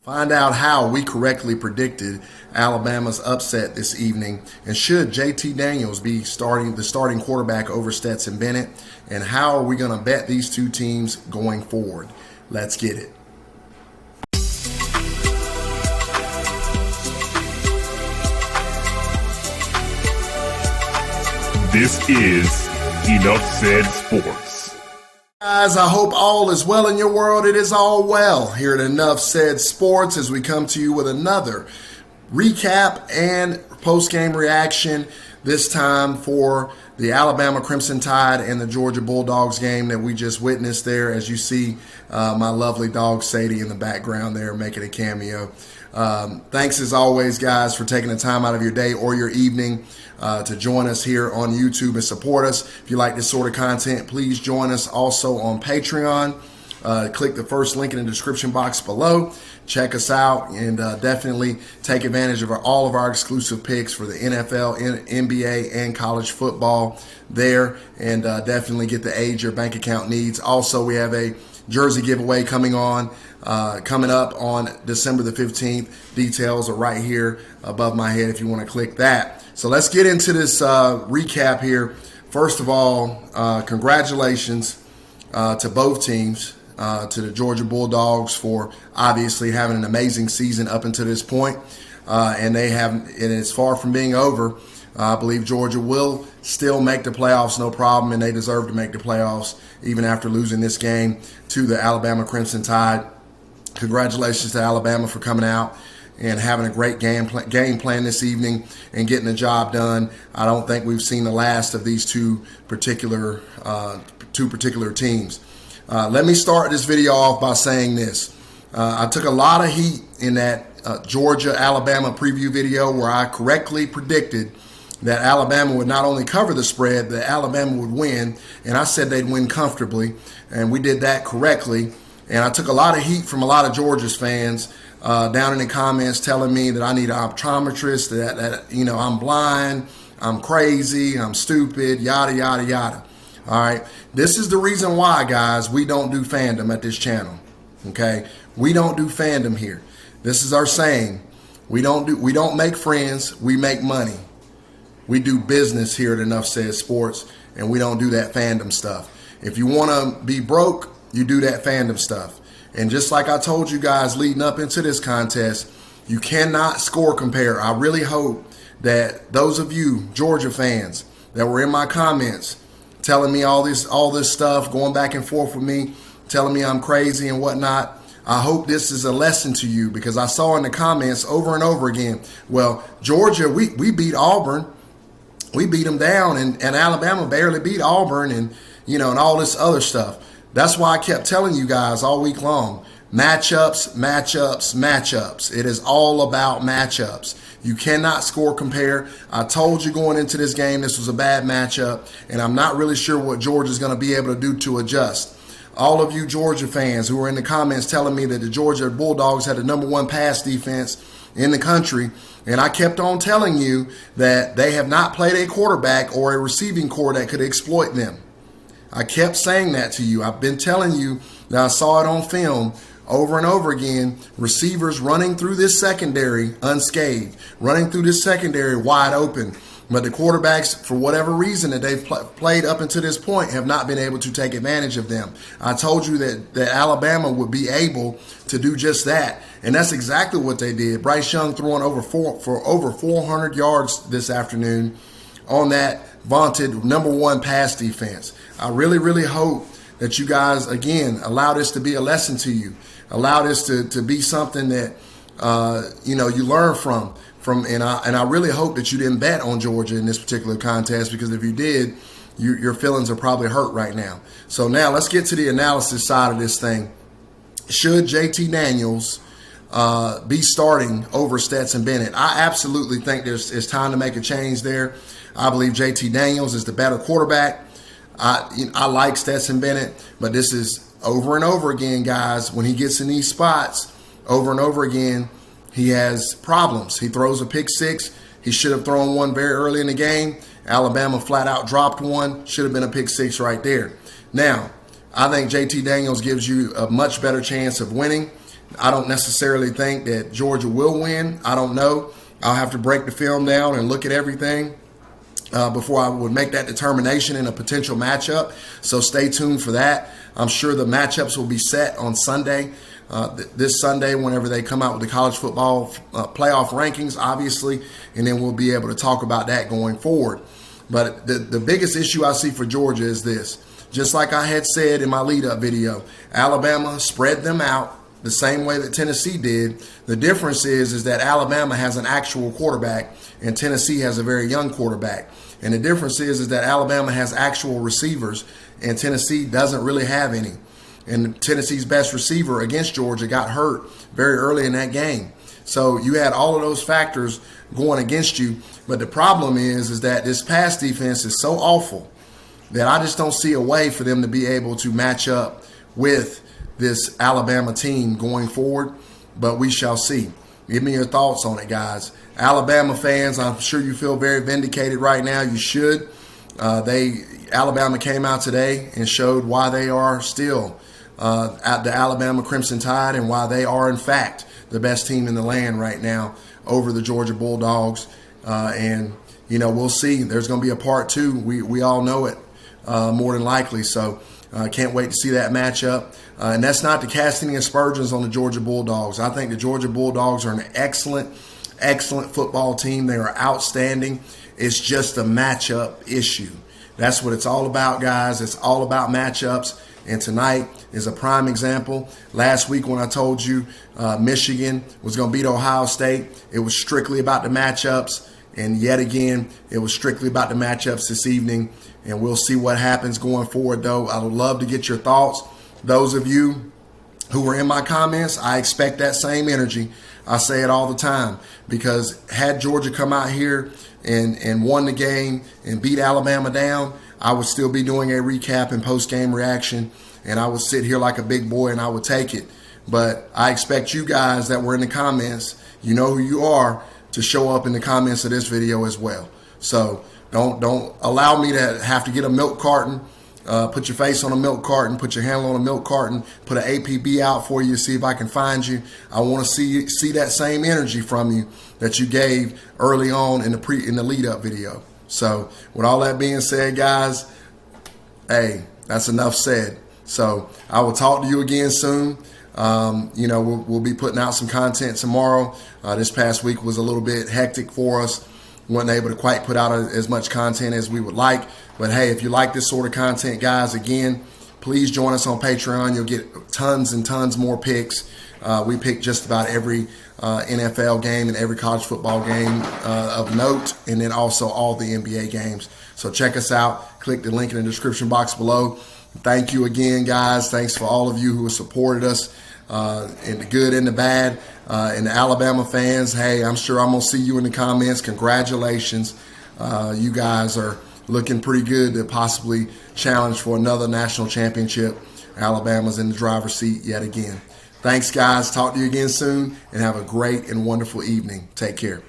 Find out how we correctly predicted Alabama's upset this evening, and should JT Daniels be the starting quarterback over Stetson Bennett, and how are we going to bet these two teams going forward? Let's get it. This is Enough Said Sports. Guys, I hope all is well in your world. It is all well here at Enough Said Sports as we come to you with another recap and post-game reaction, this time for the Alabama Crimson Tide and the Georgia Bulldogs game that we just witnessed there. As you see, my lovely dog Sadie in the background there making a cameo. Thanks as always, guys, for taking the time out of your day or your evening to join us here on YouTube and support us. If you like this sort of content, please join us also on Patreon. Click the first link in the description box below. Check us out and definitely take advantage of all of our exclusive picks for the NFL, NBA, and college football there, and definitely get the aid your bank account needs. Also, we have a jersey giveaway coming up on December the 15th. Details are right here above my head if you want to click that. So let's get into this recap here. First of all, congratulations to both teams, to the Georgia Bulldogs for obviously having an amazing season up until this point. And it's far from being over. I believe Georgia will still make the playoffs, no problem, and they deserve to make the playoffs even after losing this game to the Alabama Crimson Tide. Congratulations to Alabama for coming out and having a great game plan this evening and getting the job done. I don't think we've seen the last of these two particular teams. Let me start this video off by saying this. I took a lot of heat in that Georgia-Alabama preview video where I correctly predicted that Alabama would not only cover the spread, but Alabama would win, and I said they'd win comfortably, and we did that correctly. And I took a lot of heat from a lot of Georgia's fans down in the comments telling me that I need an optometrist, that I'm blind, I'm crazy, I'm stupid, yada, yada, yada. All right, this is the reason why, guys, we don't do fandom at this channel. Okay, we don't do fandom here. This is our saying. We don't make friends, we make money. We do business here at Enough Said Sports, and we don't do that fandom stuff. If you want to be broke, you do that fandom stuff. And just like I told you guys leading up into this contest, you cannot score compare. I really hope that those of you Georgia fans that were in my comments telling me all this stuff, going back and forth with me, telling me I'm crazy and whatnot, I hope this is a lesson to you, because I saw in the comments over and over again, well, Georgia, we beat Auburn. We beat them down, and Alabama barely beat Auburn, and all this other stuff. That's why I kept telling you guys all week long, matchups, matchups, matchups. It is all about matchups. You cannot score compare. I told you going into this game this was a bad matchup, and I'm not really sure what Georgia's going to be able to do to adjust. All of you Georgia fans who were in the comments telling me that the Georgia Bulldogs had the #1 pass defense in the country, and I kept on telling you that they have not played a quarterback or a receiving core that could exploit them. I kept saying that to you. I've been telling you that I saw it on film over and over again, receivers running through this secondary unscathed, running through this secondary wide open. But the quarterbacks, for whatever reason that they've played up until this point, have not been able to take advantage of them. I told you that Alabama would be able to do just that, and that's exactly what they did. Bryce Young throwing for over 400 yards this afternoon on that vaunted #1 pass defense. I really, really hope that you guys, again, allow this to be a lesson to you. Allow this to be something that you learn from. And I really hope that you didn't bet on Georgia in this particular contest, because if you did, your feelings are probably hurt right now. So now let's get to the analysis side of this thing. Should JT Daniels be starting over Stetson Bennett? I absolutely think it's time to make a change there. I believe JT Daniels is the better quarterback. I like Stetson Bennett, but this is over and over again, guys. When he gets in these spots over and over again, he has problems. He throws a pick six. He should have thrown one very early in the game. Alabama flat out dropped one. Should have been a pick six right there. Now, I think JT Daniels gives you a much better chance of winning. I don't necessarily think that Georgia will win. I don't know. I'll have to break the film down and look at everything before I would make that determination in a potential matchup. So stay tuned for that. I'm sure the matchups will be set on Sunday, this Sunday, whenever they come out with the college football playoff rankings, obviously, and then we'll be able to talk about that going forward. But the biggest issue I see for Georgia is this. Just like I had said in my lead-up video, Alabama spread them out the same way that Tennessee did. The difference is that Alabama has an actual quarterback and Tennessee has a very young quarterback. And the difference is that Alabama has actual receivers and Tennessee doesn't really have any. And Tennessee's best receiver against Georgia got hurt very early in that game. So you had all of those factors going against you. But the problem is that this pass defense is so awful that I just don't see a way for them to be able to match up with this Alabama team going forward. But we shall see. Give me your thoughts on it, guys. Alabama fans, I'm sure you feel very vindicated right now. You should. Alabama came out today and showed why they are still at the Alabama Crimson Tide and why they are, in fact, the best team in the land right now over the Georgia Bulldogs. And, we'll see. There's going to be a part two. We all know it more than likely. So can't wait to see that matchup. And that's not to cast any aspersions on the Georgia Bulldogs. I think the Georgia Bulldogs are an excellent football team. They are outstanding. It's just a matchup issue. That's what it's all about, guys. It's all about matchups. And tonight is a prime example. Last week when I told you Michigan was going to beat Ohio State, it was strictly about the matchups. And yet again, it was strictly about the matchups this evening. And we'll see what happens going forward, though. I would love to get your thoughts. Those of you who were in my comments, I expect that same energy. I say it all the time because had Georgia come out here and won the game and beat Alabama down, I would still be doing a recap and post-game reaction, and I would sit here like a big boy and I would take it. But I expect you guys that were in the comments, you know who you are, to show up in the comments of this video as well. So don't allow me to have to get a milk carton, put your face on a milk carton, put your handle on a milk carton, put an APB out for you to see if I can find you. I want to see that same energy from you that you gave early on in the lead-up video. So with all that being said, guys, hey, that's enough said. So I will talk to you again soon. We'll be putting out some content tomorrow. This past week was a little bit hectic for us. Wasn't able to quite put out as much content as we would like. But hey, if you like this sort of content, guys, again, please join us on Patreon. You'll get tons and tons more picks. We pick just about every NFL game and every college football game of note, and then also all the NBA games. So check us out. Click the link in the description box below. Thank you again, guys. Thanks for all of you who have supported us in the good and the bad. And the Alabama fans, hey, I'm sure I'm going to see you in the comments. Congratulations. You guys are looking pretty good to possibly challenge for another national championship. Alabama's in the driver's seat yet again. Thanks, guys. Talk to you again soon, and have a great and wonderful evening. Take care.